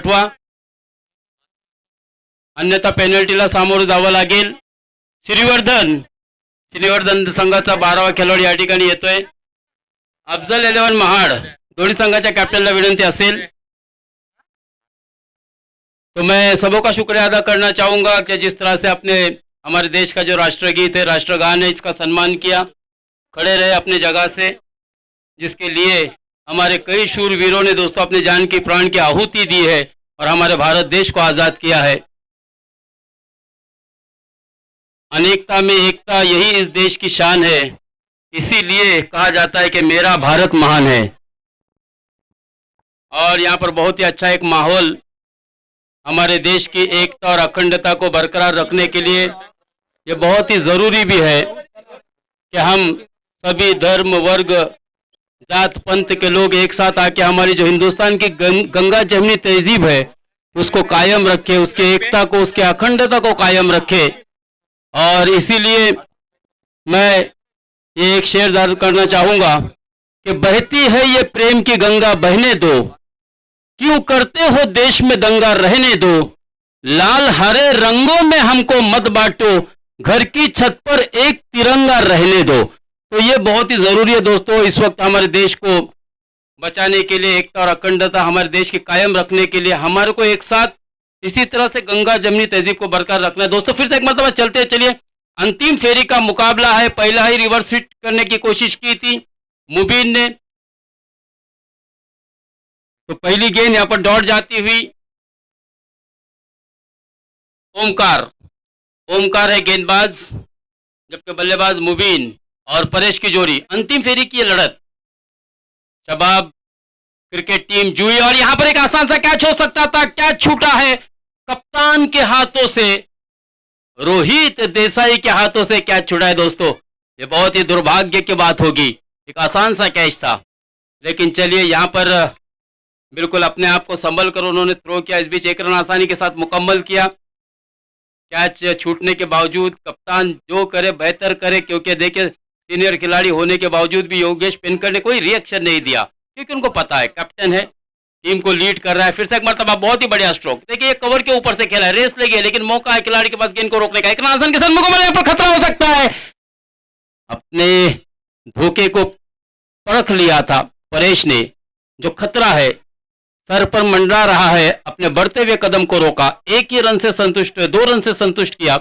पाठवा, अन्यथा पेनल्टीला सामोरं जावं लागेल. श्रीवर्धन संघाचा 12वा खेळाडू या ठिकाणी येतोय. अफजल 11 महाड दोन्ही संघाच्या कॅप्टनला विनंती असेल. तो मैं सबों का शुक्रिया अदा करना चाहूँगा कि जिस तरह से अपने हमारे देश का जो राष्ट्रगीत है, राष्ट्रगान है, इसका सम्मान किया, खड़े रहे अपने जगह से, जिसके लिए हमारे कई शूरवीरों ने दोस्तों अपने जान की प्राण की आहुति दी है और हमारे भारत देश को आज़ाद किया है. अनेकता में एकता, यही इस देश की शान है. इसीलिए कहा जाता है कि मेरा भारत महान है. और यहाँ पर बहुत ही अच्छा एक माहौल हमारे देश की एकता और अखंडता को बरकरार रखने के लिए ये बहुत ही ज़रूरी भी है कि हम सभी धर्म, वर्ग, जात, पंथ के लोग एक साथ आके हमारी जो हिंदुस्तान की गंगा जमनी तहजीब है उसको कायम रखे, उसकी एकता को, उसकी अखंडता को कायम रखे. और इसीलिए मैं ये एक शेर जारी करना चाहूँगा कि बहती है ये प्रेम की गंगा, बहने दो, क्यों करते हो देश में दंगा, रहने दो, लाल हरे रंगों में हमको मत बांटो, घर की छत पर एक तिरंगा रहने दो. तो ये बहुत ही ज़रूरी है दोस्तों. इस वक्त हमारे देश को बचाने के लिए, एकता और अखंडता हमारे देश की कायम रखने के लिए हमारे को एक साथ इसी तरह से गंगा जमनी तहजीब को बरकरार रखना है. दोस्तों फिर से एक मरतबा चलते चलिए. अंतिम फेरी का मुकाबला है. पहला ही रिवर्स हिट करने की कोशिश की थी मुबीन ने, तो पहली गेंद यहां पर डॉट जाती हुई ओमकार है गेंदबाज, जबकि बल्लेबाज मुबीन और परेश की जोड़ी. अंतिम फेरी की लड़त शबाब क्रिकेट टीम जुई, और यहां पर एक आसान सा कैच हो सकता था. कैच छूटा है कप्तान के हाथों से, रोहित देसाई के हाथों से कैच छूटा है. दोस्तों ये बहुत ही दुर्भाग्य की बात होगी. एक आसान सा कैच था, लेकिन चलिए यहां पर बिल्कुल अपने आप को संभल कर उन्होंने थ्रो किया. इस बीच एक रन आसानी के साथ मुकम्मल किया. कैच छूटने के बावजूद कप्तान जो करे बेहतर करे, क्योंकि देखिए सीनियर खिलाड़ी होने के बावजूद भी योगेश पेनकर ने कोई रिएक्शन नहीं दिया, क्योंकि उनको पता है कैप्टन है, टीम को लीड कर रहा है. फिर से एक मरतबा बहुत ही बढ़िया स्ट्रोक. देखिए ये कवर के ऊपर से खेला है, रेस लगी है, लेकिन मौका है खिलाड़ी के पास गेंद को रोकने का. एक आसन के साथ मुकम्मल, यहाँ पर खतरा हो सकता है. अपने धोखे को परख लिया था परेश ने. जो खतरा है सर पर मंडरा रहा है, अपने बढ़ते हुए कदम को रोका. एक ही रन से संतुष्ट हुए, 2 रन से संतुष्ट किया,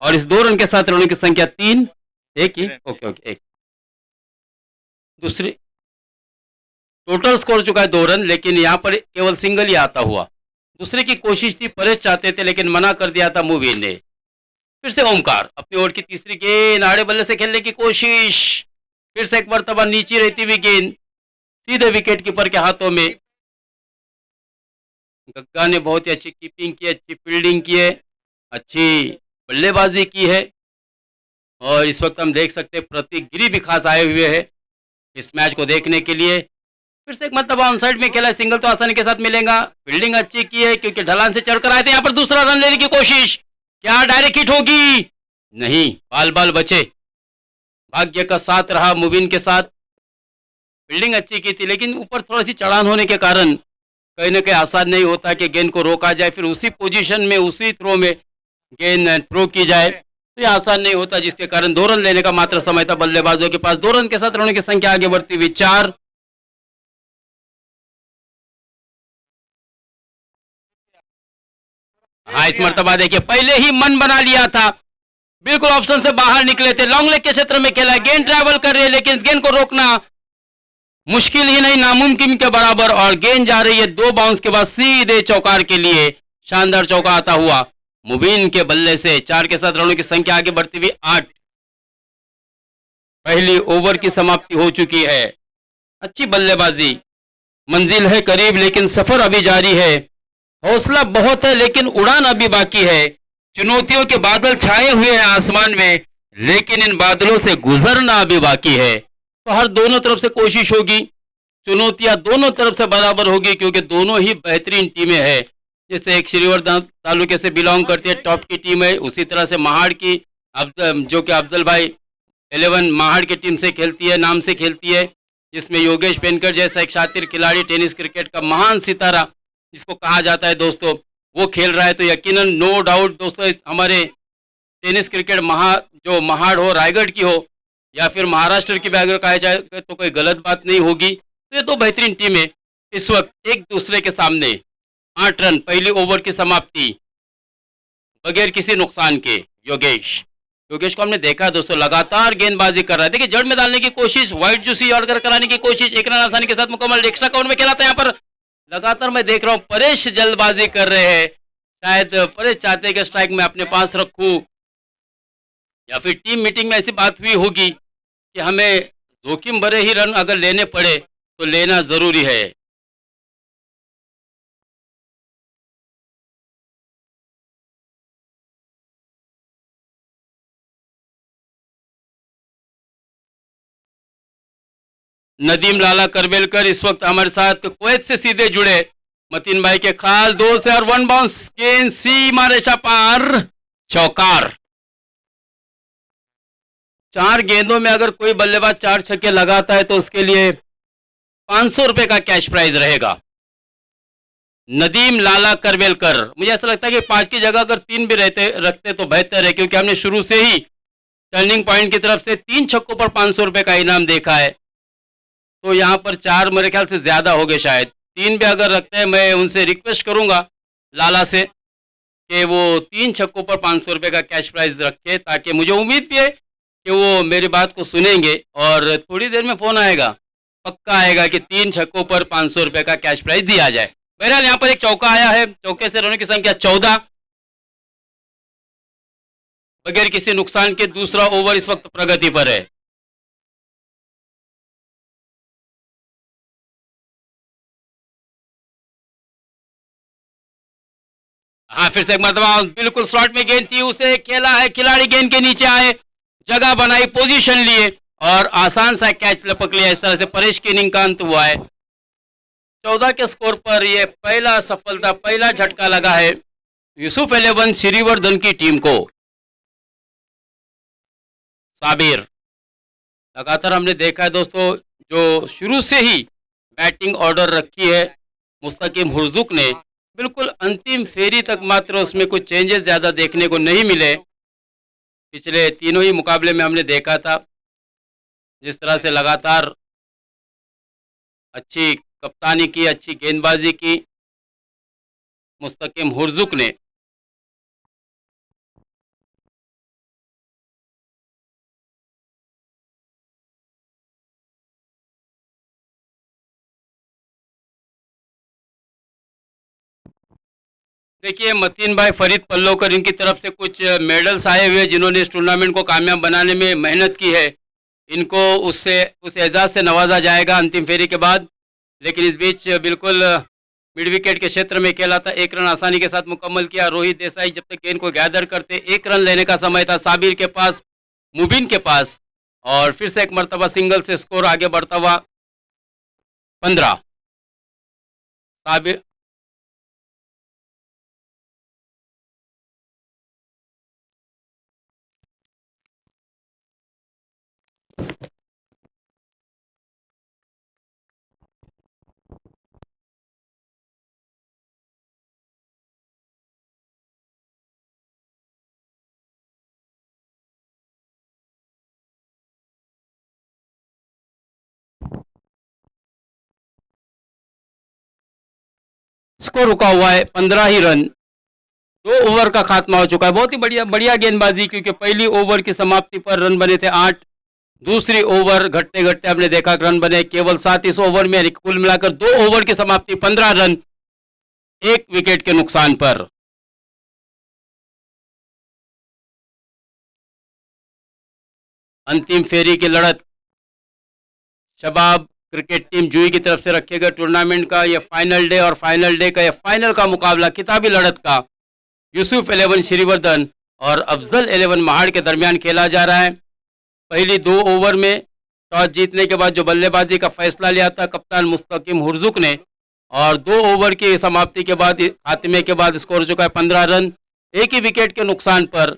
और इस 2 रन के साथ रनों की संख्या 3, एक ही, ओके एक. दूसरी टोटल स्कोर चुका है 2 रन, लेकिन यहां पर केवल सिंगल ही आता हुआ. दूसरे की कोशिश थी, परेश चाहते थे, लेकिन मना कर दिया था मुबीन ने. फिर से ओमकार अपनी ओर की तीसरी गेंद, आड़े बल्ले से खेलने की कोशिश. फिर से एक मरतबा नीचे रहती हुई गेंद सीधे विकेट कीपर के हाथों में. गग्गा ने बहुत ही अच्छी कीपिंग की, अच्छी फील्डिंग की है, अच्छी बल्लेबाजी की है. और इस वक्त हम देख सकते हैं प्रतीक गिरी भी खास आए हुए हैं इस मैच को देखने के लिए. फिर से एक मतलब ऑन साइड में खेला, सिंगल तो आसानी के साथ मिलेगा. फील्डिंग अच्छी की है, क्योंकि ढलान से चढ़कर आए थे. यहाँ पर दूसरा रन लेने की कोशिश, क्या डायरेक्ट हिट होगी? नहीं, बाल बचे. भाग्य का साथ रहा मुबीन के साथ. फील्डिंग अच्छी की थी, लेकिन ऊपर थोड़ी सी चढ़ान होने के कारण कहीं ना कहीं आसान नहीं होता कि गेंद को रोका जाए, फिर उसी पोजीशन में, उसी थ्रो में गेंद थ्रो की जाए. तो ये आसान नहीं होता, जिसके कारण 2 रन लेने का मात्र समय था बल्लेबाजों के पास. 2 रन के साथ रनों की संख्या आगे बढ़ती हुई 4. हाँ, इस मर्तबा देखिए पहले ही मन बना लिया था, बिल्कुल ऑप्शन से बाहर निकले थे. लॉन्ग लेग के क्षेत्र में खेला, गेंद ट्रैवल कर रही है, लेकिन गेंद को रोकना मुश्किल ही नहीं, नामुमकिन के बराबर. और गेंद जा रही है 2 बाउंस के बाद सीधे चौकार के लिए. शानदार चौका आता हुआ मुबीन के बल्ले से. 4 के साथ रनों की संख्या आगे बढ़ती हुई 8. पहली ओवर की समाप्ति हो चुकी है. अच्छी बल्लेबाजी, मंजिल है करीब, लेकिन सफर अभी जारी है. हौसला बहुत है, लेकिन उड़ान अभी बाकी है. चुनौतियों के बादल छाए हुए हैं आसमान में, लेकिन इन बादलों से गुजरना अभी बाकी है. तो हर दोनों तरफ से कोशिश होगी, चुनौतियां दोनों तरफ से बराबर होगी, क्योंकि दोनों ही बेहतरीन टीमें हैं. जैसे एक श्रीवर्धन तालुके से बिलोंग करती है, टॉप की टीम है, उसी तरह से महाड़ की जो कि अफजल भाई 11 महाड़ की टीम से खेलती है, नाम से खेलती है, जिसमें योगेश पेनकर जैसा एक शातिर खिलाड़ी, टेनिस क्रिकेट का महान सितारा जिसको कहा जाता है दोस्तों, वो खेल रहा है, तो यकीनन नो डाउट दोस्तों हमारे टेनिस क्रिकेट जो महाड़ हो रायगढ़ की हो या फिर महाराष्ट्र की भी अगर कहा जाए तो कोई गलत बात नहीं होगी। तो ये दो बेहतरीन टीमें इस वक्त एक दूसरे के सामने 8 रन पहली ओवर की समाप्ति बगैर किसी नुकसान के। योगेश योगेश को हमने देखा दोस्तों लगातार गेंदबाजी कर रहा है, देखिए जड़ में डालने की कोशिश, व्हाइट जूसी ऑर्डर कराने की कोशिश, 1 रन आसानी के साथ मुकम्मल, एक्स्ट्रा काउंट में खेला था। यहाँ पर लगातार मैं देख रहा हूँ परेश जल्दबाजी कर रहे हैं, शायद परेश चाहते हैं कि स्ट्राइक में अपने पास रखूं, या फिर टीम मीटिंग में ऐसी बात हुई होगी कि हमें जोखिम भरे ही रन अगर लेने पड़े तो लेना जरूरी है। नदीम लाला करबेलकर इस वक्त हमारे साथ कुवैत से सीधे जुड़े, मतीन भाई के खास दोस्त है, और 1 बाउंस गेंद सीमा रेखा पार, चौकार। 4 गेंदों में अगर कोई बल्लेबाज 4 छक्के लगाता है तो उसके लिए 500 रुपए का कैश प्राइज रहेगा। नदीम लाला करबेलकर, मुझे ऐसा लगता है कि 5 की जगह अगर 3 भी रखते तो बेहतर है, क्योंकि हमने शुरू से ही टर्निंग पॉइंट की तरफ से 3 छक्कों पर 500 रुपए का इनाम देखा है, तो यहाँ पर 4 मेरे ख्याल से ज्यादा हो गए, शायद 3 भी अगर रखते हैं। मैं उनसे रिक्वेस्ट करूंगा लाला से कि वो 3 छक्कों पर 500 रुपए का कैश प्राइज रखे, ताकि मुझे उम्मीद भी है कि वो मेरी बात को सुनेंगे और थोड़ी देर में फोन आएगा, पक्का आएगा कि 3 छक्कों पर 500 रुपए का कैश प्राइज दिया जाए। बहरहाल यहाँ पर एक चौका आया है, चौके से रनों की संख्या 14 बगैर किसी नुकसान के। दूसरा ओवर इस वक्त प्रगति पर है। हाँ, फिर से एक मरतबा बिल्कुल स्लॉट में गेंद थी, उसे खेला है, खिलाड़ी गेंद के नीचे आए, जगह बनाई, पोजीशन लिए और आसान सा कैच लपक लिया। इस तरह से परेश की इनिंग का अंत हुआ है। 14 के स्कोर पर यह पहला सफलता, पहला झटका लगा है यूसुफ 11 श्रीवर्धन की टीम को। साबिर, लगातार हमने देखा है दोस्तों, जो शुरू से ही बैटिंग ऑर्डर रखी है मुस्तकीम हुर्जुक ने, बिल्कुल अंतिम फेरी तक मात्र उसमें कुछ चेंजेस ज़्यादा देखने को नहीं मिले। पिछले तीनों ही मुकाबले में हमने देखा था जिस तरह से लगातार अच्छी कप्तानी की, अच्छी गेंदबाजी की मुस्तकीम हुर्जुक ने। देखिए मतीन भाई फरीद पल्लोकर, इनकी तरफ से कुछ मेडल्स आए हुए जिन्होंने इस टूर्नामेंट को कामयाब बनाने में मेहनत की है, इनको उस एजाज़ से नवाजा जाएगा अंतिम फेरी के बाद। लेकिन इस बीच बिल्कुल मिड विकेट के क्षेत्र में खेला था, 1 रन आसानी के साथ मुकम्मल किया। रोहित देसाई जब तक गेंद को गैदर करते, 1 रन लेने का समय था साबिर के पास, मुबीन के पास, और फिर से एक मरतबा सिंगल से स्कोर आगे बढ़ता हुआ 15। साबिर स्कोर रुका हुआ है 15 ही रन। 2 ओवर का खात्मा हो चुका है। बहुत ही बढ़िया बढ़िया गेंदबाजी, क्योंकि पहली ओवर की समाप्ति पर रन बने थे 8, दूसरी ओवर घटते घटते हमने देखा रन बने केवल 7 इस ओवर में, कुल मिलाकर 2 ओवर की समाप्ति 15 रन 1 विकेट के नुकसान पर। अंतिम फेरी की लड़त शबाब क्रिकेट टीम जुई की तरफ से रखे गए टूर्नामेंट का यह फाइनल डे, और फाइनल डे का यह फाइनल का मुकाबला किताबी लड़त का यूसुफ 11 श्रीवर्धन और अफजल 11 महाड़ के दरमियान खेला जा रहा है। पहली 2 ओवर में टॉस जीतने के बाद जो बल्लेबाजी का फैसला लिया था कप्तान मुस्तकीम हुर्जुक ने, और 2 ओवर की समाप्ति के बाद, खात्मे के बाद स्कोर हो चुका है 15 रन 1 ही विकेट के नुकसान पर।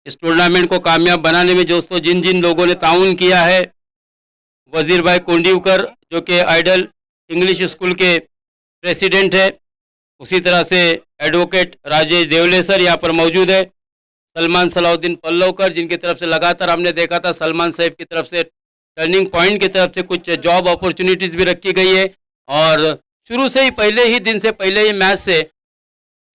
इस टूर्नामेंट को कामयाब बनाने में दोस्तों जिन जिन लोगों ने ताउन किया है, वजीर भाई कोंडीवकर जो कि आइडल इंग्लिश स्कूल के प्रेसिडेंट है, उसी तरह से एडवोकेट राजेश देवले सर यहाँ पर मौजूद है, सलमान सलाउद्दीन पल्लवकर जिनकी तरफ से लगातार हमने देखा था सलमान साहब की तरफ से टर्निंग पॉइंट की तरफ से कुछ जॉब अपॉर्चुनिटीज़ भी रखी गई है और शुरू से ही पहले ही दिन से पहले ही मैच से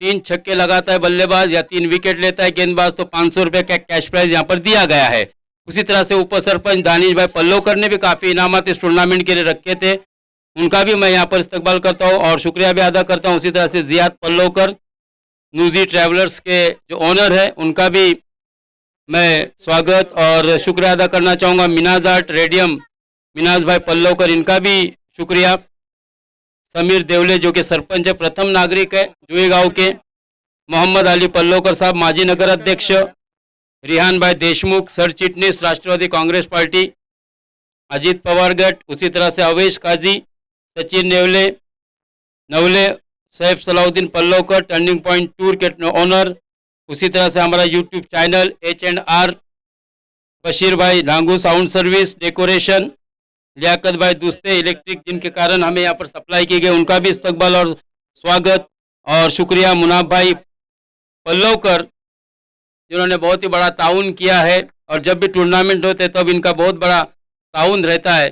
3 छक्के लगाता है बल्लेबाज या 3 विकेट लेता है गेंदबाज तो 500 रुपये का कैश प्राइज यहाँ पर दिया गया है। उसी तरह से उप सरपंच दानिश भाई पल्लवकर ने भी काफ़ी इनामत इस टूर्नामेंट के लिए रखे थे, उनका भी मैं यहाँ पर इस्तकबाल करता हूँ और शुक्रिया भी अदा करता हूँ। उसी तरह से जियाद पल्लवकर नूजी ट्रैवलर्स के जो ओनर है उनका भी मैं स्वागत और शुक्रिया अदा करना चाहूँगा। मिनाज आर्ट रेडियम मिनाज भाई पल्लवकर इनका भी शुक्रिया। समीर देवले जो कि सरपंच है, प्रथम नागरिक है जुए गांव के। मोहम्मद अली पल्लवकर साहब माजी नगर अध्यक्ष। रिहान भाई देशमुख सर चिटनीस राष्ट्रवादी कांग्रेस पार्टी। अजीत पवार गट, उसी तरह से Avesh Kazi, Sachin Nevale Navale, Saif Salauddin Pallavkar turning point tour के ओनर। उसी तरह से हमारा यूट्यूब चैनल H&R, बशीर भाई Langu sound service decoration, Liyaqat भाई दुस्ते इलेक्ट्रिक जिनके कारण हमें यहाँ पर सप्लाई की गई उनका भी इस्तकबाल और स्वागत और शुक्रिया। मुनाफ भाई पल्लवकर जिन्होंने बहुत ही बड़ा ताउन किया है और जब भी टूर्नामेंट होते तब इनका बहुत बड़ा ताउन रहता है।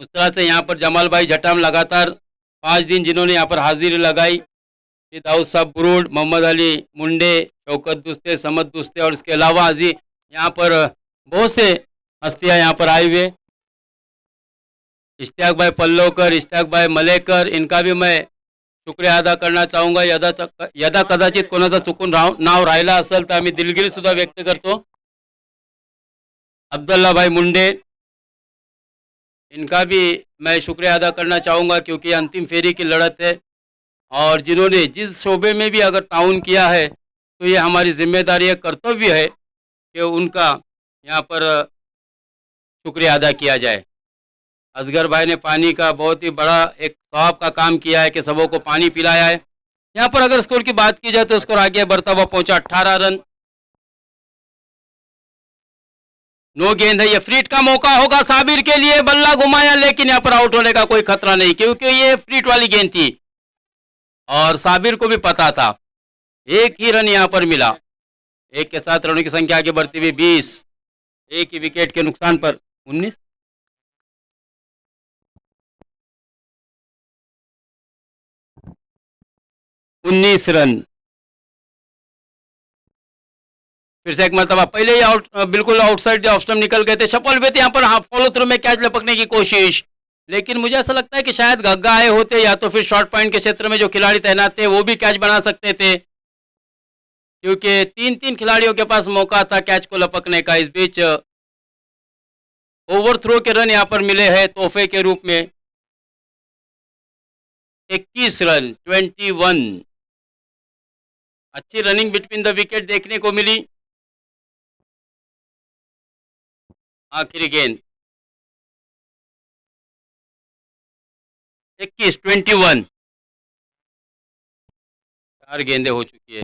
उस तरह से यहाँ पर जमाल भाई झटाम लगातार 5 दिन जिन्होंने यहाँ पर हाजिरी लगाई, दाऊद साहब बुरुड, मोहम्मद अली मुंडे, शौकत दुस्ते, समद दुस्ते और इसके अलावा अजी यहाँ पर बहुत से हस्तियाँ यहाँ पर आए हुए। इश्तियाक भाई पल्लवकर, इश्तियाक भाई मलेकर, इनका भी मैं शुक्रिया अदा करना चाहूँगा। यदा कदाचित कोणाचं चुकून नाव राहिला असेल तर आम्ही दिलगिरी सुद्धा व्यक्त करतो। अब्दुल्ला भाई मुंडे, इनका भी मैं शुक्रिया अदा करना चाहूँगा क्योंकि अंतिम फेरी की लड़त है और जिन्होंने जिस शोबे में भी अगर ताउन किया है तो ये हमारी जिम्मेदारी है, कर्तव्य है कि उनका यहाँ पर शुक्रिया अदा किया जाए। असगर भाई ने पानी का बहुत ही बड़ा एक सवाब का काम किया है कि सबों को पानी पिलाया है। यहाँ पर अगर स्कोर की बात की जाए तो स्कोर आगे बढ़ता हुआ पहुंचा 18 रन। नो गेंद है, ये फ्रीट का मौका होगा साबिर के लिए, बल्ला घुमाया लेकिन यहाँ पर आउट होने का कोई खतरा नहीं क्योंकि ये फ्रीट वाली गेंद थी और साबिर को भी पता था। एक ही रन यहाँ पर मिला, एक के साथ रनों की संख्या आगे बढ़ती हुई 20, एक ही विकेट के नुकसान पर 19 रन। फिर से एक मरतबा पहले ही आउट, बिल्कुल आउटसाइड ऑफ स्टंप निकल गए थे, सफल हुए थे यहाँ पर फॉलो थ्रू में कैच लपकने की कोशिश, लेकिन मुझे ऐसा लगता है कि शायद गग्गा आए होते या तो फिर शॉर्ट पॉइंट के क्षेत्र में जो खिलाड़ी तैनात थे वो भी कैच बना सकते थे क्योंकि 3 खिलाड़ियों के पास मौका था कैच को लपकने का। इस बीच ओवर थ्रो के रन यहाँ पर मिले हैं तोहफे के रूप में। 21 रन 21, अच्छी रनिंग बिटवीन द विकेट देखने को मिली। आखिरी गेंद 21 4 गेंदें हो चुकी है।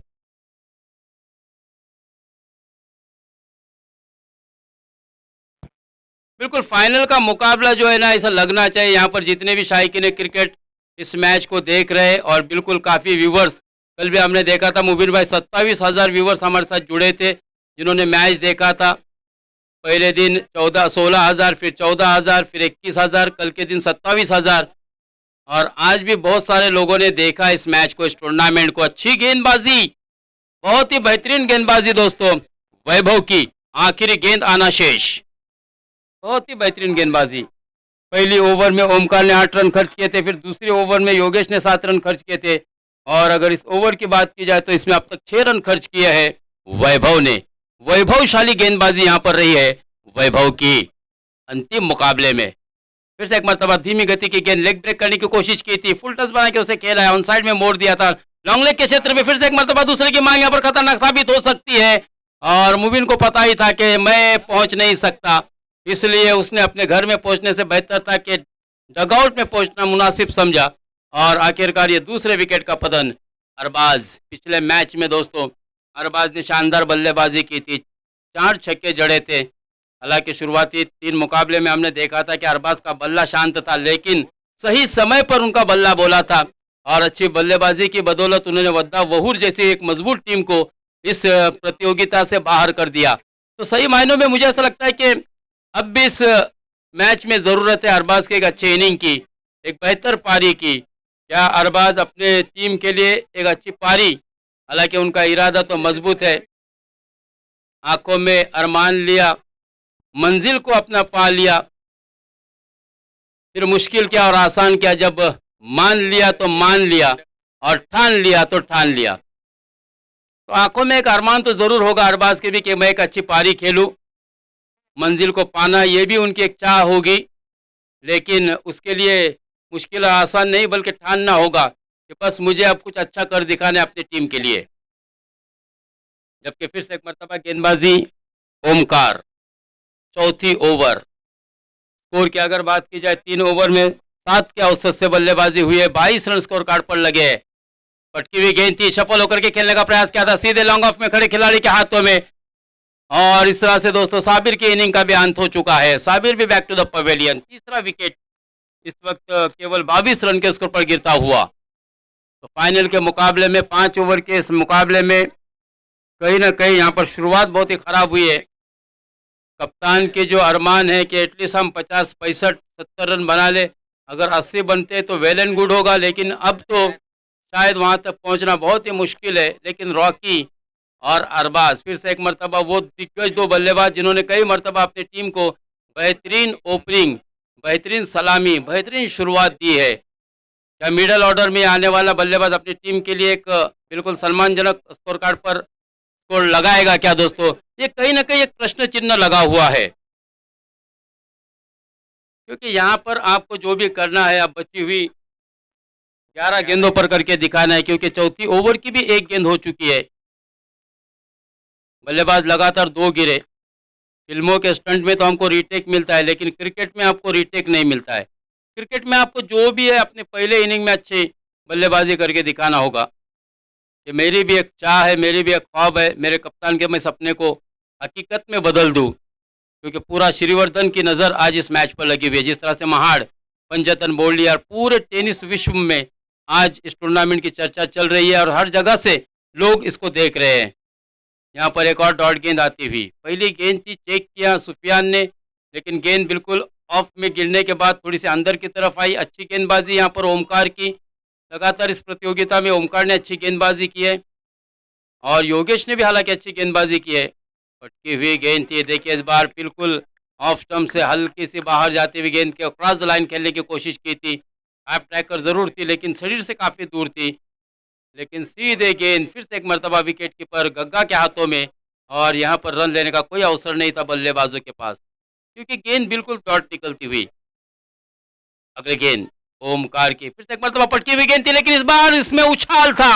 बिल्कुल फाइनल का मुकाबला जो है ना ऐसा लगना चाहिए। यहाँ पर जितने भी शायकीन क्रिकेट इस मैच को देख रहे और बिल्कुल काफ़ी व्यूवर्स, कल भी हमने देखा था मुबीन भाई 27,000 व्यूवर्स हमारे साथ जुड़े थे जिन्होंने मैच देखा था। पहले दिन 16,000, फिर 14,000, फिर 21,000, कल के दिन 27,000 और आज भी बहुत सारे लोगों ने देखा इस मैच को, इस टूर्नामेंट को। अच्छी गेंदबाजी, बहुत ही बेहतरीन गेंदबाजी दोस्तों वैभव की। आखिरी गेंद आना शेष, बहुत ही बेहतरीन गेंदबाजी। पहली ओवर में ओमकार ने 8 रन खर्च किए थे, फिर दूसरी ओवर में योगेश ने 7 रन खर्च किए थे और अगर इस ओवर की बात की जाए तो इसमें अब तक 6 रन खर्च किए हैं वैभव ने। वैभवशाली गेंदबाजी यहाँ पर रही है वैभव की अंतिम मुकाबले में। फिर से एक मरतबा धीमी गति की गेंद लेग ब्रेक करने की कोशिश की थी, फुल टच बना के उसे खेला है, ऑन साइड में मोड़ दिया था लॉन्ग लेग के क्षेत्र में। फिर से एक मरतबा दूसरे की मांग यहाँ पर खतरनाक साबित हो सकती है और मुबीन को पता ही था कि मैं पहुंच नहीं सकता, इसलिए उसने अपने घर में पहुंचने से बेहतर था कि डगआउट में पहुंचना मुनासिब समझा और आखिरकार ये दूसरे विकेट का पतन। अरबाज पिछले मैच में दोस्तों अरबाज ने शानदार बल्लेबाजी की थी, 4 छक्के जड़े थे। हालांकि शुरुआती 3 मुकाबले में हमने देखा था कि अरबाज का बल्ला शांत था, लेकिन सही समय पर उनका बल्ला बोला था और अच्छी बल्लेबाजी की बदौलत उन्होंने वद्दा वहूर जैसी एक मजबूत टीम को इस प्रतियोगिता से बाहर कर दिया। तो सही मायनों में मुझे ऐसा लगता है कि अब भी इस मैच में ज़रूरत है अरबाज के एक अच्छे इनिंग की, एक बेहतर पारी की। क्या अरबाज अपने टीम के लिए एक अच्छी पारी, हालांकि उनका इरादा तो मजबूत है, आंखों में अरमान लिया, मंजिल को अपना पा लिया, फिर मुश्किल क्या और आसान क्या, जब मान लिया तो मान लिया और ठान लिया तो ठान लिया। तो आंखों में एक अरमान तो जरूर होगा अरबाज के भी कि मैं एक अच्छी पारी खेलूं, मंजिल को पाना ये भी उनकी एक चाह होगी, लेकिन उसके लिए मुश्किल और आसान नहीं बल्कि ठानना होगा कि बस मुझे अब कुछ अच्छा कर दिखाना है अपनी टीम के लिए। जबकि फिर से एक मरतबा गेंदबाजी ओमकार, चौथी ओवर, स्कोर की अगर बात की जाए 3 ओवर में 7 के औसत से बल्लेबाजी हुई है, 22 रन स्कोर कार्ड पर लगे हैं। पटकी हुई गेंद थी, सफल होकर के खेलने का प्रयास किया था सीधे लॉन्ग ऑफ में खड़े खिलाड़ी के हाथों में, और इस तरह से दोस्तों साबिर की इनिंग का भी अंत हो चुका है। साबिर भी बैक टू द पवेलियन, तीसरा विकेट इस वक्त केवल 22 रन के स्कोर पर गिरता हुआ। तो फाइनल के मुकाबले में 5 ओवर के इस मुकाबले में कहीं ना कहीं यहाँ पर शुरुआत बहुत ही खराब हुई है। कप्तान के जो अरमान है कि एटलीस्ट हम 50 65 70 रन बना ले, अगर 80 बनते तो वेल एंड गुड होगा, लेकिन अब तो शायद वहां तक पहुंचना बहुत ही मुश्किल है। लेकिन रॉकी और अरबाज फिर से एक मरतबा वो दिग्गज दो बल्लेबाज जिन्होंने कई मरतबा अपनी टीम को बेहतरीन ओपनिंग, बेहतरीन सलामी, बेहतरीन शुरुआत दी है। क्या मिडल ऑर्डर में आने वाला बल्लेबाज अपनी टीम के लिए एक बिल्कुल सम्मानजनक स्कोर कार्ड पर स्कोर लगाएगा क्या दोस्तों? ये कहीं ना कहीं एक प्रश्न चिन्ह लगा हुआ है, क्योंकि यहाँ पर आपको जो भी करना है, अब बची हुई 11 गेंदों पर करके दिखाना है, क्योंकि चौथी ओवर की भी एक गेंद हो चुकी है। बल्लेबाज लगातार 2 गिरे। फिल्मों के स्टंट में तो हमको रीटेक मिलता है, लेकिन क्रिकेट में आपको रीटेक नहीं मिलता है। क्रिकेट में आपको जो भी है अपने पहले इनिंग में अच्छी बल्लेबाजी करके दिखाना होगा कि मेरी भी एक चाह है, मेरी भी एक ख्वाब है, मेरे कप्तान के मैं सपने को हकीकत में बदल दूं। क्योंकि पूरा श्रीवर्धन की नज़र आज इस मैच पर लगी हुई है। जिस तरह से महाड़, पंजतन बोल्डी और पूरे टेनिस विश्व में आज इस टूर्नामेंट की चर्चा चल रही है और हर जगह से लोग इसको देख रहे हैं। यहाँ पर एक और डॉट गेंद आती हुई, पहली गेंद थी, चेक किया सुफियान ने, लेकिन गेंद बिल्कुल ऑफ में गिरने के बाद थोड़ी सी अंदर की तरफ आई। अच्छी गेंदबाजी यहाँ पर ओमकार की, लगातार इस प्रतियोगिता में ओमकार ने अच्छी गेंदबाजी की है और योगेश ने भी हालांकि अच्छी गेंदबाजी की है। पटकी हुई गेंद थी, देखिए इस बार बिल्कुल ऑफ स्टंप से हल्की सी बाहर जाती हुई गेंद के क्रॉस द लाइन खेलने की कोशिश की थी। हाफ ट्रैकर जरूर थी लेकिन शरीर से काफ़ी दूर थी, लेकिन सीधे गेंद फिर से एक मरतबा विकेट कीपर गग्गा के हाथों में, और यहाँ पर रन लेने का कोई अवसर नहीं था बल्लेबाजों के पास, क्योंकि गेंद बिल्कुल डॉट निकलती हुई। अगली गेंद ओमकार की, फिर से एक मरतबा पटकी हुई गेंद थी, लेकिन इस बार इसमें उछाल था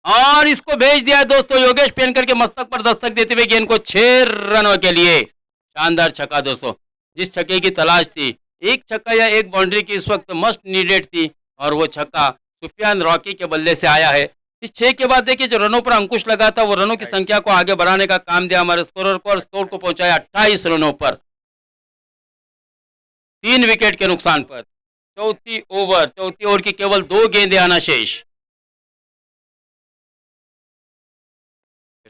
और इसको भेज दिया दोस्तों योगेश पेनकर के मस्तक पर दस्तक देते हुए गेंद को 6 रनों के लिए। शानदार छक्का दोस्तों, जिस छक्के की तलाश थी, एक छक्का या एक बाउंड्री की इस वक्त मस्ट नीडेड थी, और वो छक्का सुफियान रॉकी के बल्ले से आया है। इस 6 के बाद देखिए जो रनों पर अंकुश लगा था, वो रनों की संख्या को आगे बढ़ाने का काम दिया हमारे स्कोरर को, और स्कोर को पहुंचाया 28 रनों पर 3 विकेट के नुकसान पर। चौथी ओवर की केवल 2 गेंदें आना शेष।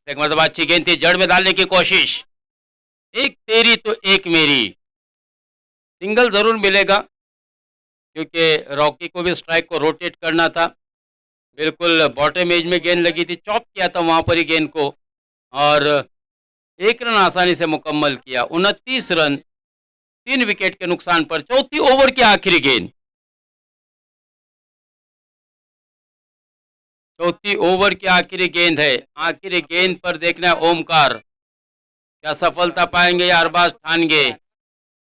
एक मरतबा अच्छी गेंद थी, जड़ में डालने की कोशिश, एक तेरी तो एक मेरी, सिंगल जरूर मिलेगा क्योंकि रॉकी को भी स्ट्राइक को रोटेट करना था। बिल्कुल बॉटम एज में गेंद लगी थी, चॉप किया था वहां पर ही गेंद को, और 1 रन आसानी से मुकम्मल किया। 29 रन 3 विकेट के नुकसान पर। चौथी ओवर की आखिरी गेंद, चौथी ओवर की आखिरी गेंद है। आखिरी गेंद पर देखना है ओमकार क्या सफलता पाएंगे या अरबाज ठानगे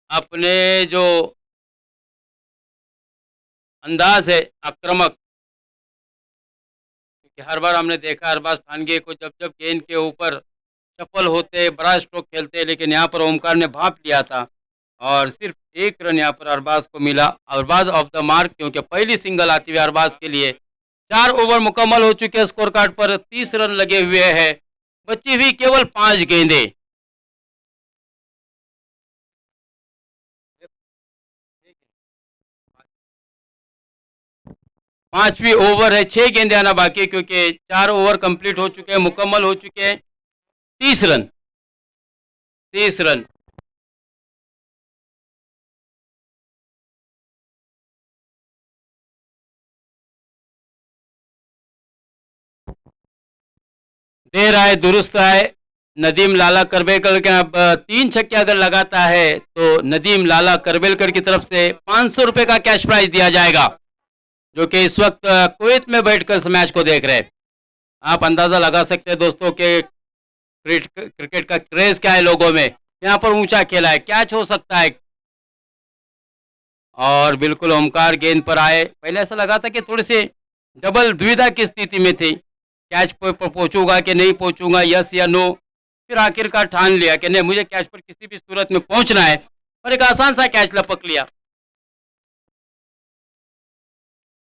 अपने जो अंदाज है आक्रामक, क्योंकि हर बार हमने देखा अरबाज ठानगे को जब जब गेंद के ऊपर सफल होते, बड़ा स्ट्रोक खेलते, लेकिन यहाँ पर ओमकार ने भाप लिया था और सिर्फ 1 रन यहाँ पर अरबाज को मिला। अरबाज ऑफ द मार्क, क्योंकि पहली सिंगल आती हुई अरबाज के लिए। 4 ओवर मुकम्मल हो चुके हैं, स्कोर कार्ड पर 30 रन लगे हुए हैं, बची हुई केवल 5 गेंदें। पांचवी ओवर है, 6 गेंदे आना बाकी है क्योंकि 4 ओवर कंप्लीट हो चुके हैं, मुकम्मल हो चुके हैं। 30 रन, 30 रन। देर आए दुरुस्त आए। नदीम लाला करवेलकर के अब 3 छक्के अगर लगाता है तो नदीम लाला करवेलकर की तरफ से 500 रुपए का कैश प्राइज दिया जाएगा, जो कि इस वक्त कुवैत में बैठकर इस मैच को देख रहे हैं। आप अंदाजा लगा सकते हैं दोस्तों के क्रिकेट का क्रेज क्या है लोगों में। यहाँ पर ऊंचा खेला है, कैच हो सकता है। और बिल्कुल ओमकार गेंद पर आए। पहले ऐसा लगा था कि थोड़ी सी डबल दुविधा की स्थिति में थी, कैच पर पहुंचूंगा कि नहीं पहुंचूंगा, यस या नो। फिर आखिरकार ठान लिया कि नहीं, मुझे कैच पर किसी भी सूरत में पहुंचना है, और एक आसान सा कैच लपक लिया।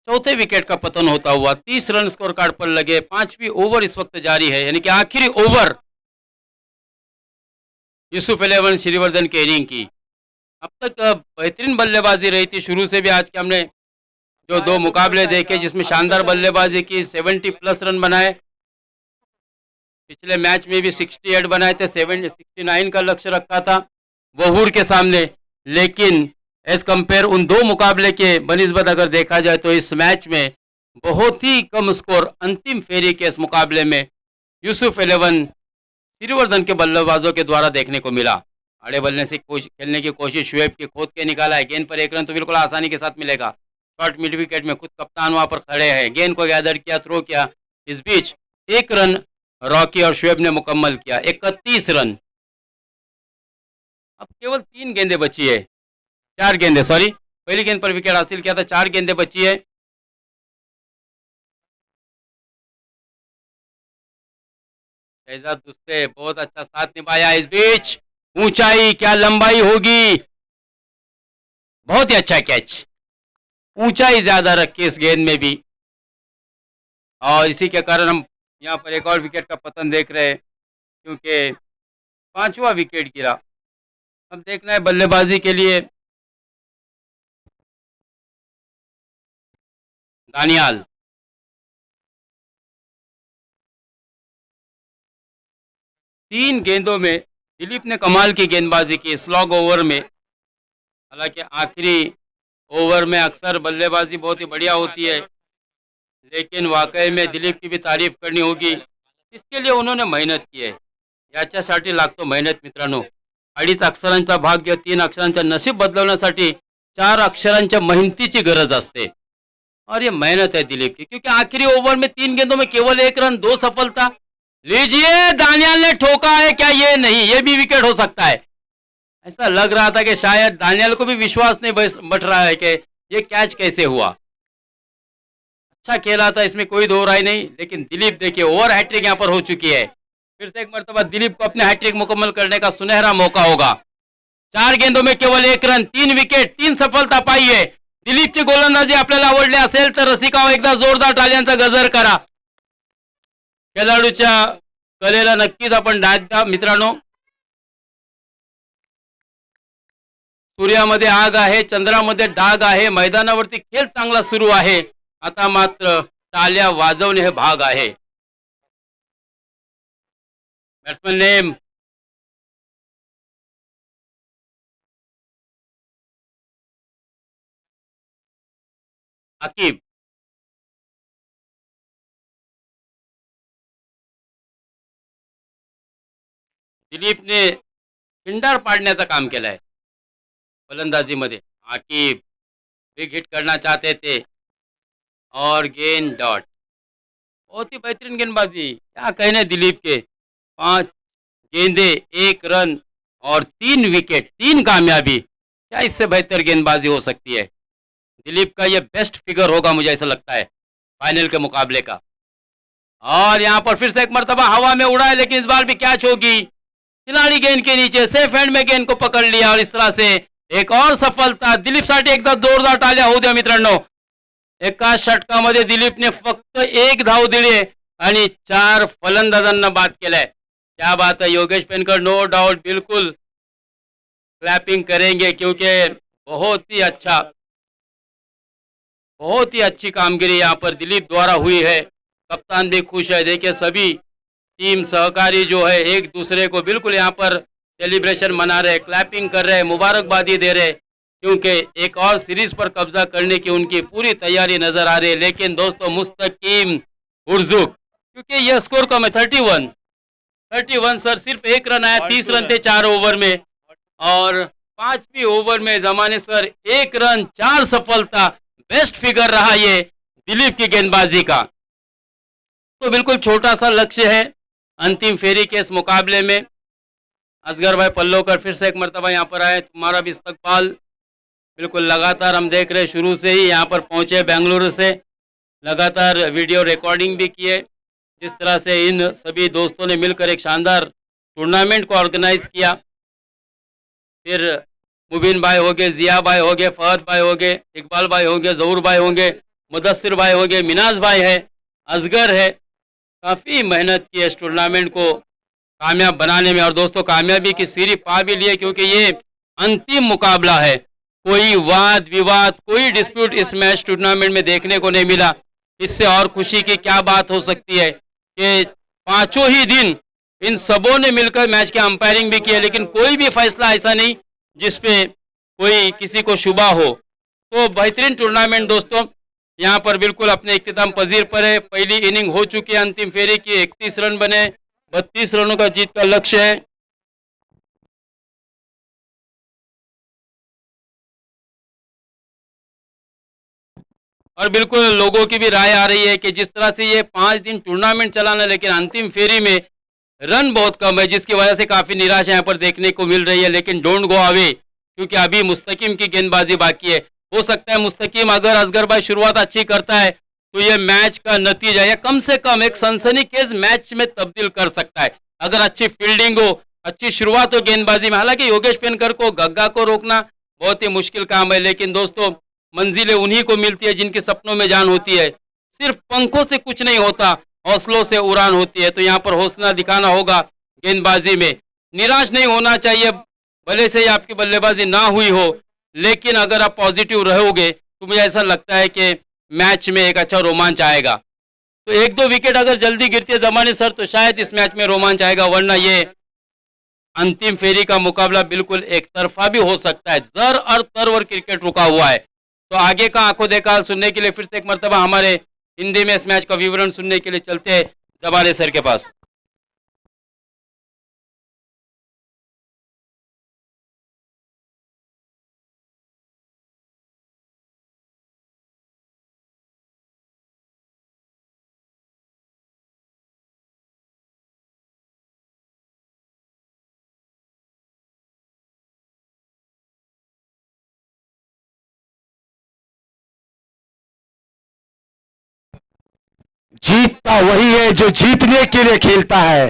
चौथे विकेट का पतन होता हुआ 30 रन स्कोर कार्ड पर लगे। 5वीं ओवर इस वक्त जारी है, यानी कि आखिरी ओवर यूसुफ 11 श्रीवर्धन के इनिंग की। अब तक बेहतरीन बल्लेबाजी रही थी शुरू से भी। आज के हमने जो 2 मुकाबले देखे जिसमें शानदार बल्लेबाजी की, 70+ रन बनाए। पिछले मैच में भी 68 बनाए थे, 69 का लक्ष्य रखा था वहूर के सामने। लेकिन एज कंपेयर उन 2 मुकाबले के बनिस्बत अगर देखा जाए तो इस मैच में बहुत ही कम स्कोर अंतिम फेरी के इस मुकाबले में यूसुफ 11 श्रीवर्धन के बल्लेबाजों के द्वारा देखने को मिला। आड़े बल्ले से खेलने की कोशिश शुएब की खोद के निकाला है। गेंद पर 1 रन तो बिल्कुल आसानी के साथ मिलेगा। शॉर्ट मिड विकेट में खुद कप्तान वहां पर खड़े हैं, गेंद को गैदर किया, थ्रो किया। इस बीच 1 रन रॉकी और शुएब ने मुकम्मल किया, 31 रन। अब केवल 3 गेंदें बची है, 4 गेंदें, सॉरी, पहली गेंद पर विकेट हासिल किया था। 4 गेंदें बची है। शहजाद दुस्ते बहुत अच्छा साथ निभाया। इस बीच ऊंचाई, क्या लंबाई होगी, बहुत ही अच्छा कैच, ऊंचाई ज्यादा रखी इस गेंद में भी, और इसी के कारण हम यहाँ पर एक और विकेट का पतन देख रहे हैं, क्योंकि 5वां विकेट गिरा। अब देखना है बल्लेबाजी के लिए दानियाल। 3 गेंदों में दिलीप ने कमाल की गेंदबाजी की स्लॉग ओवर में। हालांकि आखिरी ओवर में अक्सर बल्लेबाजी बहुत ही बढ़िया होती है, लेकिन वाकई में दिलीप की भी तारीफ करनी होगी। इसके लिए उन्होंने मेहनत की आहे. याच्यासाठी लागतो मेहनत मित्रांनो. 2.5 अक्षरांचा भाग्य, 3 अक्षरांचं नशीब बदलवण्यासाठी 4 अक्षरांच्या मेहनतीची गरज असते. और ये मेहनत है दिलीप की, क्योंकि आखिरी ओवर में 3 गेंदों में केवल 1 रन, 2 सफलता। लीजिए, दानियाल ने ठोका है क्या? ये नहीं, ये भी विकेट हो सकता है। ऐसा लग रहा था कि शायद दानियाल को भी विश्वास नहीं बैठ रहा है कि ये कैच कैसे हुआ। अच्छा खेला था, इसमें कोई दो राय नहीं, लेकिन दिलीप देखिए, ओवर हैट्रिक यहाँ पर हो चुकी है। फिर से एक मरतबा दिलीप को अपने हैट्रिक मुकम्मल करने का सुनहरा मौका होगा। 4 गेंदों में केवल 1 रन, 3 विकेट, 3 सफलता पाई है। दिलीपची गोलंदाजी आपल्याला आवडली असेल तर रसिकाओ एकदा जोरदार टाळ्यांचा गजर करा। खेळाडूच्या कलेला नक्कीच आपण दाद द्या मित्रांनो। सूर्यामध्ये आग आहे, चंद्रामध्ये डाग आहे, मैदानावरती खेळ चांगला सुरू आहे। आता मात्र टाळ्या वाजवणे हे भाग आहे। Batsman name Aqib. दिलीपने खिंडार पाडण्याचं काम केलंय फलंदाजीमध्ये। आकिब बिग हिट करना चाहते थे और गेंद डॉट। बहुत ही बेहतरीन गेंदबाजी, क्या कहने दिलीप के। 5 गेंदे, 1 रन और 3 विकेट, 3 कामयाबी। क्या इससे बेहतर गेंदबाजी हो सकती है? दिलीप का ये बेस्ट फिगर होगा, मुझे ऐसा लगता है फाइनल के मुकाबले का। और यहाँ पर फिर से एक मरतबा हवा में उड़ा है, लेकिन इस बार भी कैच होगी। खिलाड़ी गेंद के नीचे सेफ हैंड में गेंद को पकड़ लिया, और इस तरह से एक और सफलता। दिलीप साठी एकदा जोरदार टाळ्या होऊ द्या मित्रांनो। एका षटकामध्ये दिलीपने फक्त 1 धाव दिली आणि 4 फलंदाजांना बाद केलाय। क्या बात है योगेश पेनकर, नो डाउट, बिल्कुल क्लैपिंग करेंगे, क्योंकि बहुत ही अच्छा बहुत ही अच्छी कामगिरी यहाँ पर दिलीप द्वारा हुई है। कप्तान भी खुश है। देखिए सभी टीम सहकारी जो है एक दूसरे को बिल्कुल यहाँ पर सेलिब्रेशन मना रहे, क्लैपिंग कर रहे, मुबारकबादी दे रहे, क्योंकि एक और सीरीज पर कब्जा करने की उनकी पूरी तैयारी नजर आ रही है। लेकिन दोस्तों मुस्तकीम उर्जुक, क्योंकि यह स्कोर कम है 31 सर, सिर्फ एक रन आया, 30 रन थे 4 ओवर में, और 5वीं ओवर में जमाने सर 1 रन 4 सफलता, बेस्ट फिगर रहा ये दिलीप की गेंदबाजी का। तो बिल्कुल छोटा सा लक्ष्य है अंतिम फेरी के इस मुकाबले में। असगर भाई पल्लोकर फिर से एक मरतबा यहाँ पर आए, तुम्हारा भी इस्तकबाल। बिल्कुल लगातार हम देख रहे शुरू से ही यहाँ पर पहुँचे बेंगलुरु से, लगातार वीडियो रिकॉर्डिंग भी किए। जिस तरह से इन सभी दोस्तों ने मिलकर एक शानदार टूर्नामेंट को ऑर्गेनाइज किया। फिर मुबीन भाई हो गए, जिया भाई हो गए, फहद भाई हो गए, इकबाल भाई हो गए, जहूर भाई होंगे, मुदस्सिर भाई हो गए, मिनाज भाई है, असगर है। काफ़ी मेहनत की इस टूर्नामेंट को कामयाब बनाने में, और दोस्तों कामयाबी की सीढ़ी पा भी लिए, क्योंकि ये अंतिम मुकाबला है। कोई वाद विवाद, कोई डिस्प्यूट इस मैच टूर्नामेंट में देखने को नहीं मिला। इससे और खुशी की क्या बात हो सकती है कि पांचों ही दिन इन सबों ने मिलकर मैच की अंपायरिंग भी की है, लेकिन कोई भी फैसला ऐसा नहीं जिसपे कोई किसी को शुबा हो। तो बेहतरीन टूर्नामेंट दोस्तों यहाँ पर बिल्कुल अपने इख्तिताम पजीर पर है। पहली इनिंग हो चुकी है अंतिम फेरी की, 31 रन बने, 32 रनों का जीत का लक्ष्य है। और बिल्कुल लोगों की भी राय आ रही है कि जिस तरह से ये 5 दिन टूर्नामेंट चलाना, लेकिन अंतिम फेरी में रन बहुत कम है, जिसकी वजह से काफ़ी निराशा यहाँ पर देखने को मिल रही है। लेकिन डोंट गो अवे, क्योंकि अभी मुस्तकीम की गेंदबाजी बाकी है। हो सकता है मुस्तकीम अगर असगर भाई शुरुआत अच्छी करता है तो ये मैच का नतीजा या कम से कम एक सनसनीखेज मैच में तब्दील कर सकता है, अगर अच्छी फील्डिंग हो, अच्छी शुरुआत हो गेंदबाजी में। हालांकि योगेश पेनकर को, गग्गा को रोकना बहुत ही मुश्किल काम है, लेकिन दोस्तों मंजिलें उन्हीं को मिलती है जिनके सपनों में जान होती है। सिर्फ पंखों से कुछ नहीं होता, हौसलों से उड़ान होती है। तो यहाँ पर हौसला दिखाना होगा गेंदबाजी में, निराश नहीं होना चाहिए। भले से ही आपकी बल्लेबाजी ना हुई हो, लेकिन अगर आप पॉजिटिव रहोगे तो मुझे ऐसा लगता है कि मैच में एक अच्छा रोमांच आएगा। तो 1-2 विकेट अगर जल्दी गिरती है जमाने सर तो शायद इस मैच में रोमांच आएगा, वरना ये अंतिम फेरी का मुकाबला बिल्कुल एक तरफा भी हो सकता है। जर और तरवर क्रिकेट रुका हुआ है। तो आगे का आंखों देखा सुनने के लिए फिर से एक मरतबा हमारे हिंदी में इस मैच का विवरण सुनने के लिए चलते हैं जमाने सर के पास। जीतता वही है जो जीतने के लिए खेलता है,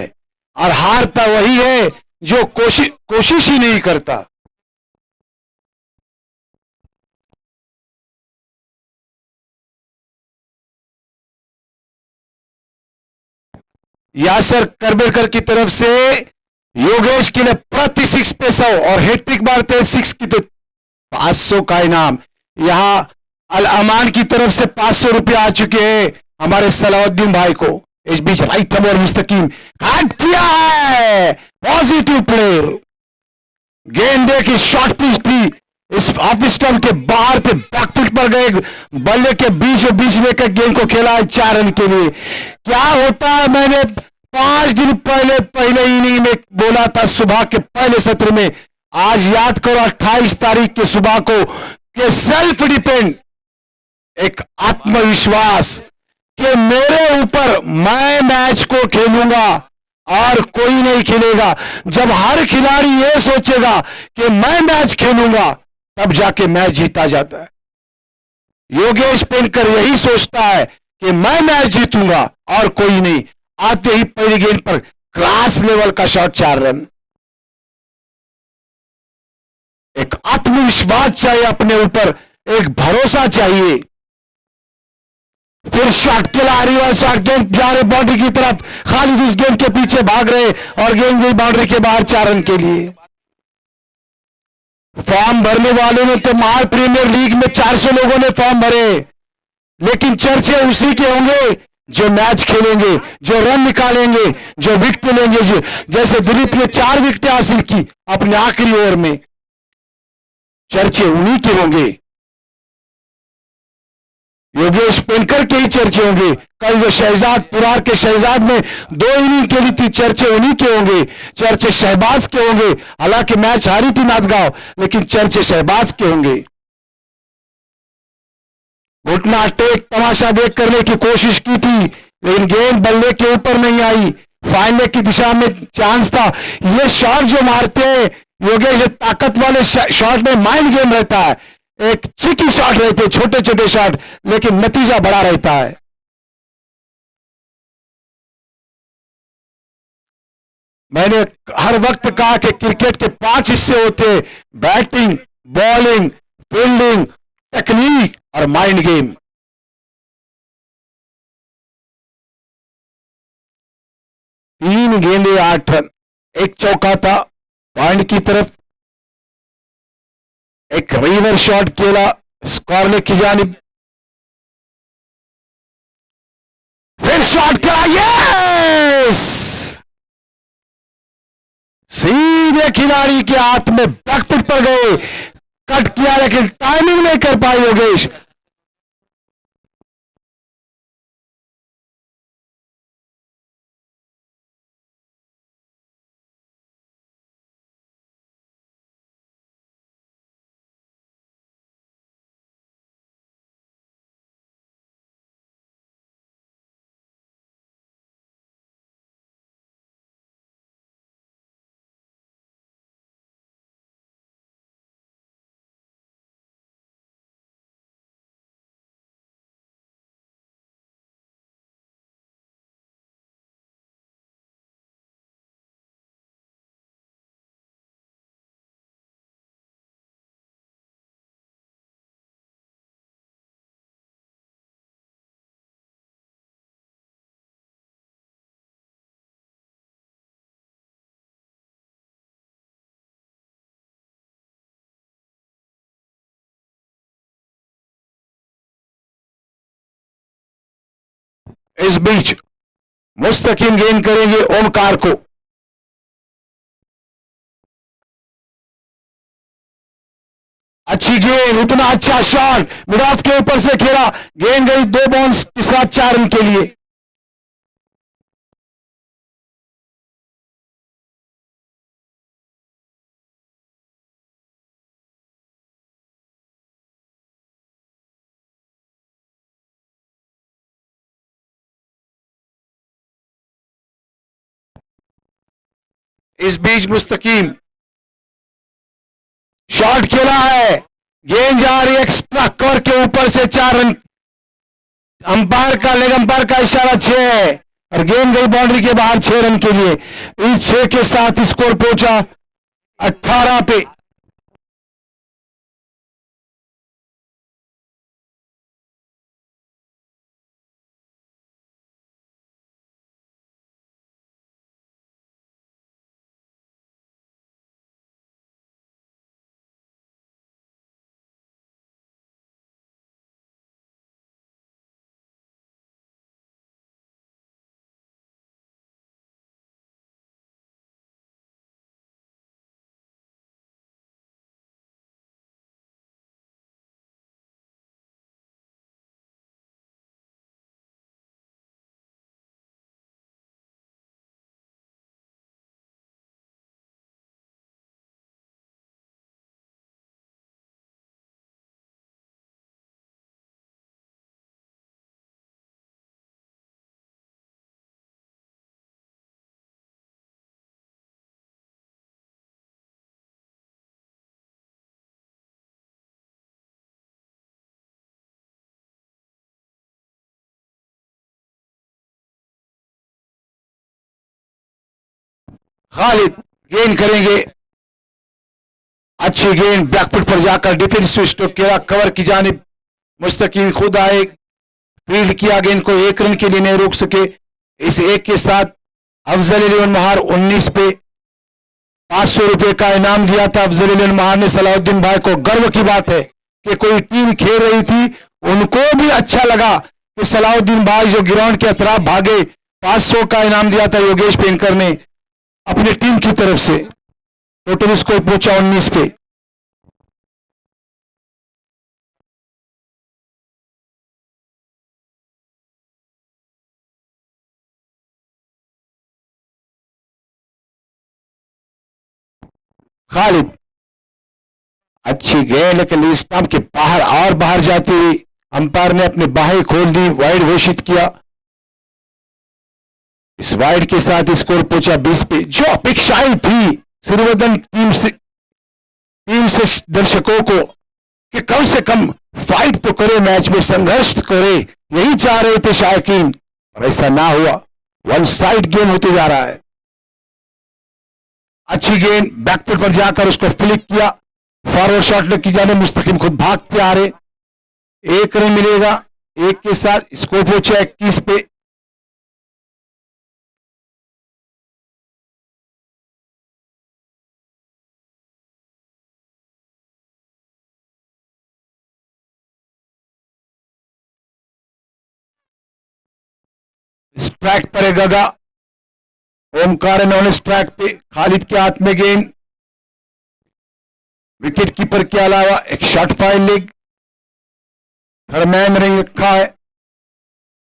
और हारता वही है जो कोशिश ही नहीं करता। यासर करबेकर की तरफ से योगेश के लिए प्रति 6 पे 100 और हैट्रिक मारते 6 की तो 500 का इनाम। यहां अल अमान की तरफ से 500 रुपये आ चुके हैं हमारे सलाउद्दीन भाई को। इस बीच राइट और मुस्तकीम काट दिया है, पॉजिटिव प्लेयर। गेंद की शॉर्ट पिच थी, इस ऑफ स्टंप के बाहर थे, बैकफुट पर गए, बल्ले के बीचों बीच लेकर गेंद को खेला है 4 रन के लिए। क्या होता है, मैंने 5 दिन पहले इनिंग में बोला था सुबह के पहले सत्र में। आज याद करो 28 तारीख के सुबह को कि सेल्फ डिपेंड, एक आत्मविश्वास कि मेरे ऊपर, मैं मैच को खेलूंगा और कोई नहीं खेलेगा। जब हर खिलाड़ी यह सोचेगा कि मैं मैच खेलूंगा, तब जाके मैच जीता जाता है। योगेश पेनकर यही सोचता है कि मैं मैच जीतूंगा और कोई नहीं। आते ही पहली गेंद पर क्लास लेवल का शॉट, 4 रन। एक आत्मविश्वास चाहिए अपने ऊपर, एक भरोसा चाहिए। फिर शॉट के लारी शॉट, गेंद जा रहे बाउंड्री की तरफ, खालिद उस गेंद के पीछे भाग रहे और गेंद गई बाउंड्री के बाहर 4 रन के लिए। फॉर्म भरने वालों ने तो महार प्रीमियर लीग में 400 लोगों ने फॉर्म भरे, लेकिन चर्चे उसी के होंगे जो मैच खेलेंगे, जो रन निकालेंगे, जो विकेट लेंगे। जैसे दिलीप ने 4 विकेट हासिल की अपने आखिरी ओवर में, चर्चे उन्हीं के होंगे। योगेश पेनकर के ही चर्चे होंगे। कल जो शहजाद पुरार के शहजाद में 2 इनिंग खेली थी, चर्चे उन्हीं के होंगे। चर्चे शहबाज के होंगे। हालांकि मैच हारी थी नांदगांव, लेकिन चर्चे शहबाज के होंगे। घुटना टेक तमाशा देख करने की कोशिश की थी, लेकिन गेंद बल्ले के ऊपर नहीं आई। फाइनल की दिशा में चांस था। ये शॉट जो मारते हैं योगेश, ये ताकत वाले शॉट में माइंड गेम रहता है। एक चिकी शॉट रहते, छोटे छोटे शॉट, लेकिन नतीजा बड़ा रहता है। मैंने हर वक्त कहा कि क्रिकेट के 5 हिस्से होते हैं: बैटिंग, बॉलिंग, फील्डिंग, टेक्निक और माइंड गेम। तीन गेंदे 8 रन, एक चौका था पॉइंट की तरफ, एक रिवर शॉट खेला स्कॉर्ले की जानिब, फिर शॉट खेला, यस, सीधे खिलाड़ी के हाथ में बैकफुट पर गए, कट किया लेकिन टाइमिंग नहीं कर पाए योगेश। इस बीच मुस्तकीम गेंद करेंगे ओमकार को। अच्छी गेंद, उतना अच्छा शॉट, मिड ऑफ के ऊपर से खेला, गेंद गई 2 बाउंस के साथ 4 रन के लिए। इस बीच मुस्तकीम शॉट खेला है, गेंद जा रही है एक्स्ट्रा कवर के ऊपर से 4 रन। अंपायर का, लेग अंपायर का इशारा 6 है और गेंद गई बाउंड्री के बाहर 6 रन के लिए। इस 6 के साथ स्कोर पहुंचा 18 पे। खालिद गेंद करेंगे, अच्छी गेंद बैकफुट पर जाकर डिफेंसिव स्ट्रोक किया, कवर की जानिब मुस्तकीम खुद आए, फील्ड किया, गेंद को 1 रन के लिए नहीं रोक सके। इस 1 के साथ अफजल इलेवन महार 19 पे 500 रुपए का इनाम दिया था अफजल इलेवन महार ने सलाउद्दीन भाई को। गर्व की बात है कि कोई टीम खेल रही थी, उनको भी अच्छा लगा कि सलाउद्दीन भाई जो ग्राउंड के अतराफ भागे, 500 का इनाम दिया था योगेश पेनकर ने अपनी टीम की तरफ से। टोटल स्कोर पहुंचा 19 पे। खालिद अच्छी गेंद, लेकिन स्टंप के बाहर और बाहर जाती हुई अंपायर ने अपनी बाहें खोल दी, वाइड घोषित किया। इस वाइड के साथ स्कोर पहुंचा 20 पे। जो अपेक्षाएं थी श्रीवर्धन टीम से दर्शकों को कि कम से कम फाइट तो करे, मैच में संघर्ष तो करे, यही चाह रहे थे शायकीन, पर ऐसा ना हुआ। वन साइड गेम होते जा रहा है। अच्छी गेंद बैकफुट पर जाकर उसको फ्लिक किया, फॉरवर्ड शॉट लेग की जाने मुस्तकिम खुद भागते आ रहे। 1 रन मिलेगा, 1 के साथ स्कोर पहुंचा 21 पे। स्ट्राइक पर है गगा, ओमकार नॉन स्ट्राइक पे। खालिद के हाथ में गेंद, विकेट कीपर के अलावा एक shot file leg, third man ring रखा है,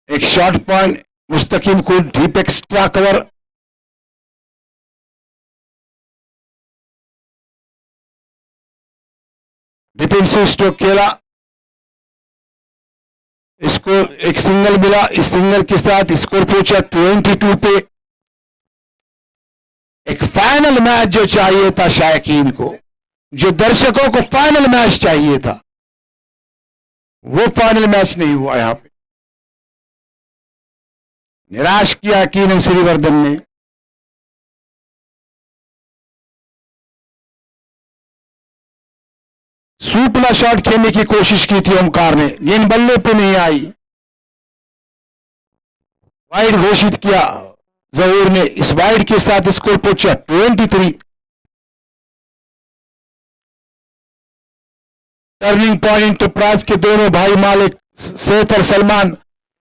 एक शॉट पॉइंट, मुस्तकिम को deep extra cover. Defensive stroke खेला, इसको एक सिंगल मिला, इस सिंगल के साथ स्कोर पहुंचा 22 पे। एक फाइनल मैच जो चाहिए था शायकीन को, जो दर्शकों को फाइनल मैच चाहिए था, वो फाइनल मैच नहीं हुआ। यहां पे निराश किया यकीनन श्रीवर्धन ने। सूपला शॉट खेलने की कोशिश की थी ओमकार ने, गेंद बल्ले पे नहीं आई, वाइड घोषित किया जहूर ने। इस वाइड के साथ स्कोर पहुंचा 23। टर्निंग पॉइंट इंटरप्राइज के दोनों भाई मालिक सैफ और सलमान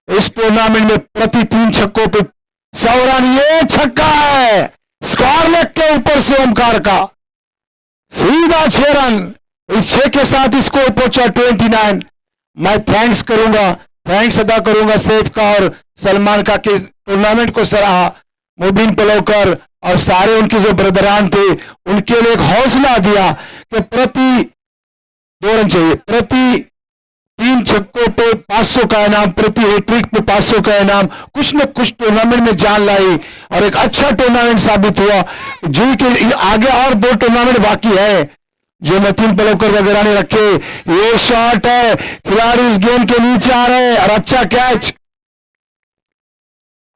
इस टूर्नामेंट में प्रति 3 छक्कों पे 100 रन। ये छक्का है स्क्वायर लेग के ऊपर से ओमकार का, सीधा 6 रन। इस 6 के साथ स्कोर पहुंचा 29। मैं थैंक्स अदा करूंगा सैफ का और सलमान का कि टूर्नामेंट को सराहा। मुबीन पलौकर और सारे उनके जो ब्रदरान थे उनके लिए एक हौसला दिया कि प्रति 2 रन चाहिए, प्रति 3 छक्कों पे 500 का इनाम, प्रति हैट्रिक पे 500 का इनाम। कुछ न कुछ टूर्नामेंट में जान लाई और एक अच्छा टूर्नामेंट साबित हुआ। जो कि आगे और 2 टूर्नामेंट बाकी है जो मतीन पलौकर वगैरह ने रखे। ये शॉट है, खिलाड़ी इस गेंद के नीचे आ रहे हैं और अच्छा कैच।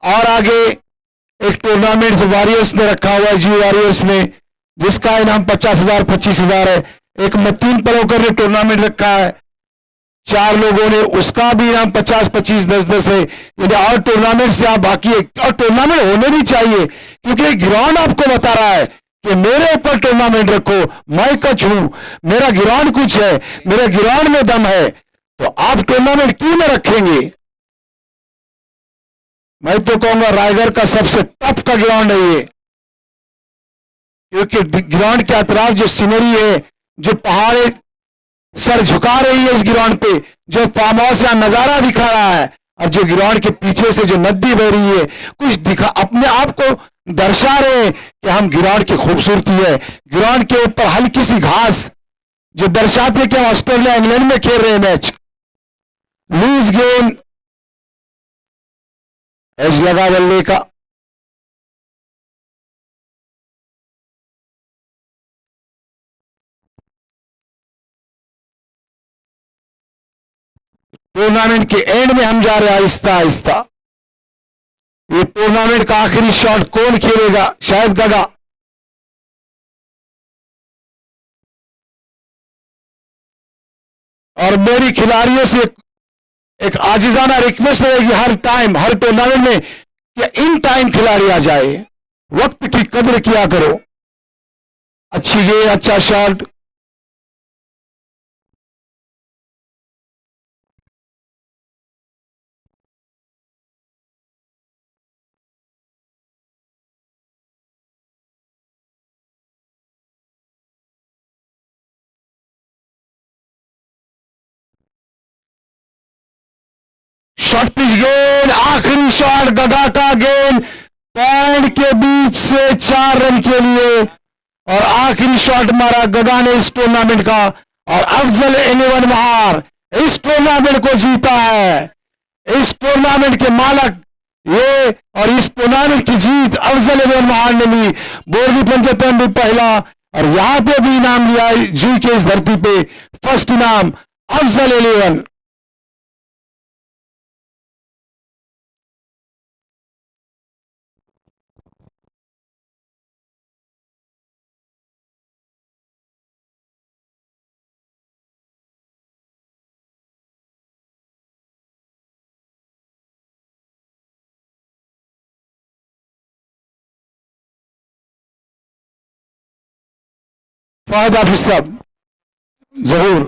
और आगे एक टूर्नामेंट वॉरियर्स ने रखा हुआ है, जी वॉरियर्स ने, जिसका इनाम 50,000 25,000 है। एक मतीन पलौकर ने टूर्नामेंट रखा है, 4 लोगों ने, उसका भी इनाम 50 25 10 10 है। यदि और टूर्नामेंट से आप बाकी है, और टूर्नामेंट होने भी चाहिए क्योंकि ग्राउंड आपको बता रहा है कि मेरे ऊपर टूर्नामेंट रखो, मैं कच हूं, मेरा ग्राउंड कुछ है, मेरे ग्राउंड में दम है, तो आप टूर्नामेंट क्यों न रखेंगे। मैं तो कहूंगा रायगढ़ का सबसे टफ का ग्राउंड है ये, क्योंकि ग्राउंड के अतराफ जो सीनरी है, जो पहाड़े सर झुका रही है इस ग्राउंड पे, जो फार्म हाउस यहां नजारा दिखा रहा है, और जो ग्राउंड के पीछे से जो नदी बह रही है, कुछ दिखा अपने आप को दर्शा रहे हैं कि हम ग्राउंड की खूबसूरती है। ग्राउंड के ऊपर हल्की सी घास जो दर्शाती है कि हम ऑस्ट्रेलिया इंग्लैंड में खेल रहे हैं मैच। लूज गेंद, एज लगा बल्ले का, टूर्नामेंट के एंड में हम जा रहे हैं आहिस्ता आहिस्ता। ये टूर्नामेंट का आखिरी शॉट कौन खेलेगा, शायद गगा। और मेरी खिलाड़ियों से एक आजिजाना रिक्वेस्ट रहेगी हर टाइम, हर टूर्नामेंट में, कि इन टाइम खिलाड़ी आ जाए, वक्त की कदर किया करो। अच्छी गेंद, अच्छा शॉट, शॉर्ट पिच गेंद, आखिरी शॉट, गगा का गेंद पैड के बीच से 4 रन के लिए, और आखिरी शॉट मारा गगा ने इस टूर्नामेंट का, और अफजल 11 महार इस टूर्नामेंट को जीता है। इस टूर्नामेंट के मालक ये, और इस टूर्नामेंट की जीत अफजल 11 महार ने ली। बोर्डी पंचतन भी पहला, और यहां पे भी इनाम लिया जूही के इस धरती पे, फर्स्ट इनाम अफजल 11। फायदा हाफिज साहब जहूर।